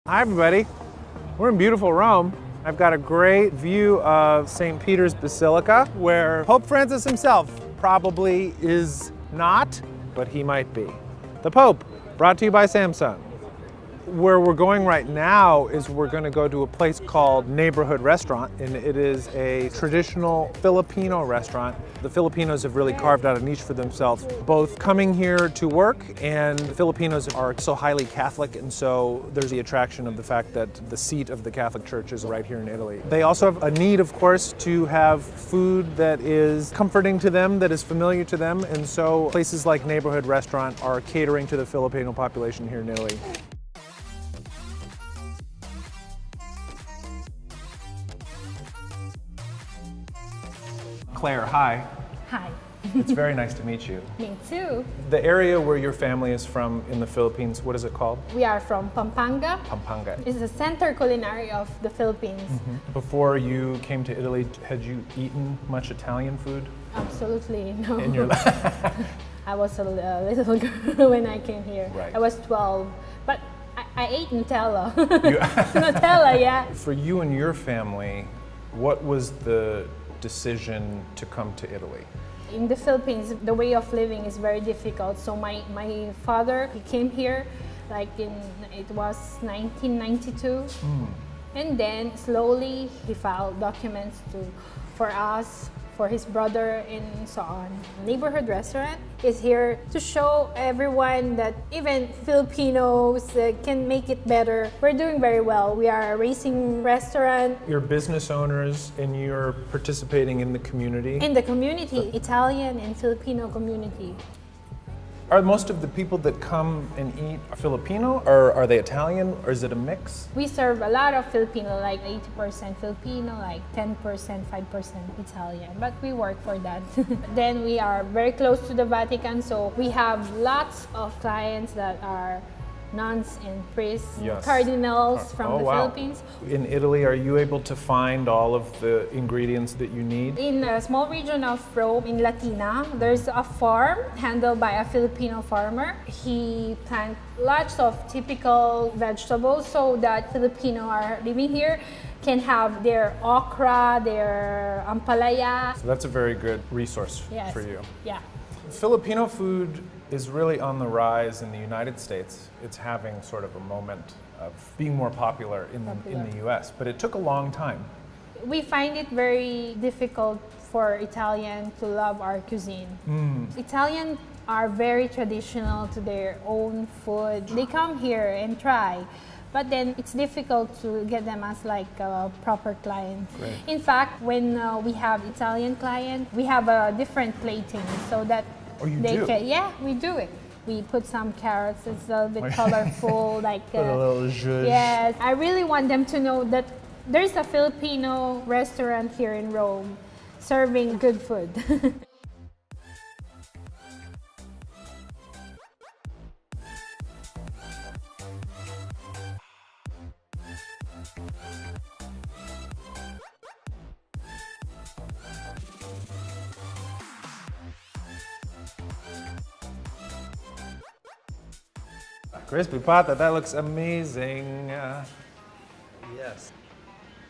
Hi everybody, we're in beautiful Rome. I've got a great view of St. Peter's Basilica, where Pope Francis himself probably is not, but he might be. The Pope, brought to you by Samsung. Where we're going right now is we're going to go to a place called Neighborhood Restaurant, and it is a traditional Filipino restaurant. The Filipinos have really carved out a niche for themselves, both coming here to work, and the Filipinos are so highly Catholic, and so there's the attraction of the fact that the seat of the Catholic Church is right here in Italy. They also have a need, of course, to have food that is comforting to them, that is familiar to them, and so places like Neighborhood Restaurant are catering to the Filipino population here in Italy. Claire, hi. Hi. It's very nice to meet you. Me too. The area where your family is from in the Philippines, what is it called? We are from Pampanga. Pampanga. It's the center culinary of the Philippines. Before you came to Italy, had you eaten much Italian food? Absolutely no. In your I was a little girl when I came here. Right. I was 12, but I ate Nutella. You- Nutella, yeah. For you and your family, what was the decision to come to Italy? In the Philippines, the way of living is very difficult. So my father, he came here like it was 1992. And then slowly he filed documents for us, for his brother, and so on. Neighborhood Restaurant is here to show everyone that even Filipinos can make it better. We're doing very well. We are a racing restaurant. You're business owners and you're participating in the community. In the community, Italian and Filipino community. Are most of the people that come and eat Filipino, or are they Italian, or is it a mix? We serve a lot of Filipino, like 80% Filipino, like 10%, 5% Italian, but we work for that. Then we are very close to the Vatican, so we have lots of clients that are nuns and priests, Yes. cardinals from the wow. Philippines. In Italy, are you able to find all of the ingredients that you need? In a small region of Rome, in Latina, there's a farm handled by a Filipino farmer. He plants lots of typical vegetables so that Filipino are living here can have their okra, their ampalaya. So that's a very good resource Yes. for you. Yeah. Filipino food is really on the rise in the United States. It's having sort of a moment of being more popular in the US, but it took a long time. We find it very difficult for Italian to love our cuisine. Italian are very traditional to their own food. They come here and try, but then it's difficult to get them as like a proper client. Right. In fact, when we have Italian client, we have a different plating so that Oh, you they do? can. Yeah, we do it. We put some carrots. It's a bit colorful, like Put a little zhuzh. yes. I really want them to know that there's a Filipino restaurant here in Rome serving good food. Crispy pata, that looks amazing. Yes.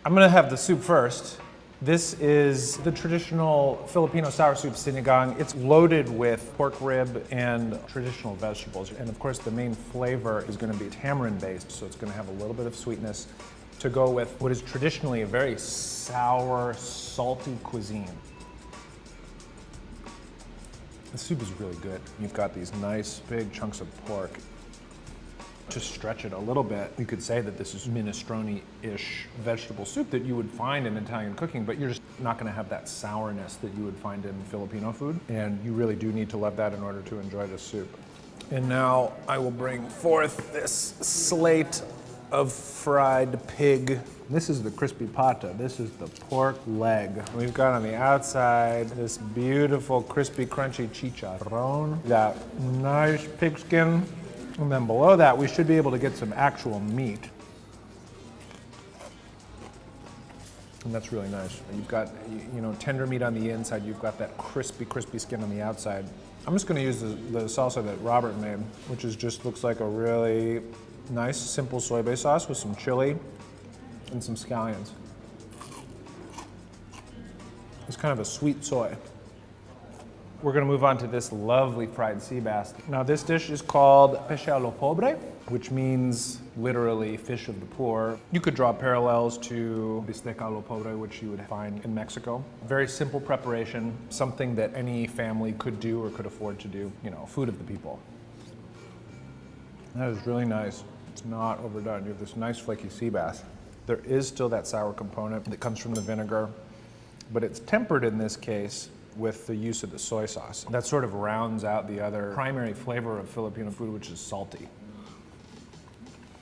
I'm gonna have the soup first. This is the traditional Filipino sour soup sinigang. It's loaded with pork rib and traditional vegetables. And of course, the main flavor is gonna be tamarind based, so it's gonna have a little bit of sweetness to go with what is traditionally a very sour, salty cuisine. The soup is really good. You've got these nice big chunks of pork. To stretch it a little bit, you could say that this is minestrone-ish vegetable soup that you would find in Italian cooking, but you're just not going to have that sourness that you would find in Filipino food, and you really do need to love that in order to enjoy the soup. And now I will bring forth this slate of fried pig. This is the crispy pata. This is the pork leg. We've got on the outside this beautiful crispy crunchy chicharron. That nice pig skin. And then below that, we should be able to get some actual meat. And that's really nice. You've got, tender meat on the inside. You've got that crispy skin on the outside. I'm just going to use the salsa that Robert made, which is just looks like a really Nice, simple soy-based sauce with some chili and some scallions. It's kind of a sweet soy. We're gonna move on to this lovely fried sea bass. Now this dish is called pesce allo pobre, which means literally fish of the poor. You could draw parallels to bistec allo pobre, which you would find in Mexico. Very simple preparation, something that any family could do or could afford to do, you know, food of the people. That is really nice. It's not overdone. You have this nice flaky sea bass. There is still that sour component that comes from the vinegar, but it's tempered in this case with the use of the soy sauce. That sort of rounds out the other primary flavor of Filipino food, which is salty.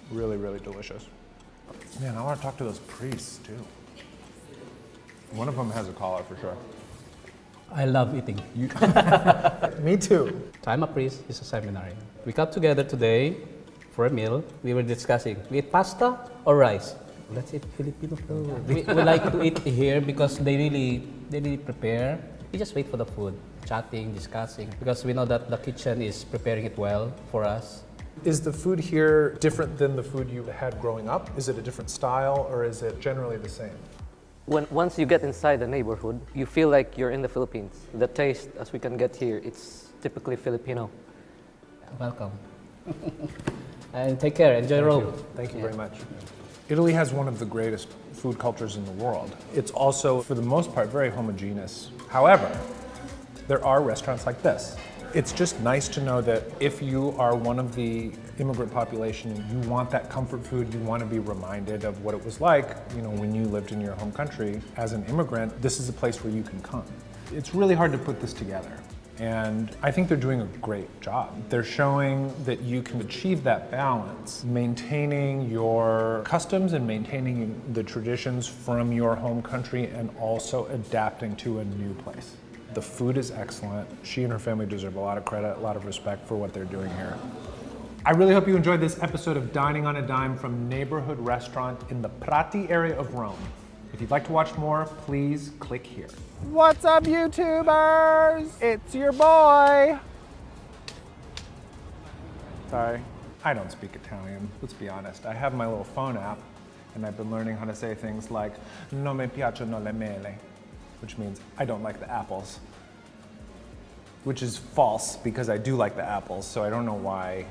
Really, really delicious. Man, I want to talk to those priests too. One of them has a collar for sure. I love eating. Me too. So I'm a priest, he's a seminarian. We got together today for a meal. We were discussing, we eat pasta or rice? Let's eat Filipino food. We like to eat here because they really prepare. We just wait for the food, chatting, discussing, because we know that the kitchen is preparing it well for us. Is the food here different than the food you had growing up? Is it a different style or is it generally the same? Once you get inside the neighborhood, you feel like you're in the Philippines. The taste, as we can get here, it's typically Filipino. Welcome. And take care, enjoy Rome. Thank you very much. Italy has one of the greatest food cultures in the world. It's also, for the most part, very homogeneous. However, there are restaurants like this. It's just nice to know that if you are one of the immigrant population and you want that comfort food, you want to be reminded of what it was like, you know, when you lived in your home country as an immigrant, this is a place where you can come. It's really hard to put this together. And I think they're doing a great job. They're showing that you can achieve that balance, maintaining your customs and maintaining the traditions from your home country and also adapting to a new place. The food is excellent. She and her family deserve a lot of credit, a lot of respect for what they're doing here. I really hope you enjoyed this episode of Dining on a Dime from Neighborhood Restaurant in the Prati area of Rome. If you'd like to watch more, please click here. What's up, YouTubers? It's your boy. Sorry, I don't speak Italian, let's be honest. I have my little phone app, and I've been learning how to say things like, non mi piacciono le mele, which means I don't like the apples. Which is false, because I do like the apples, so I don't know why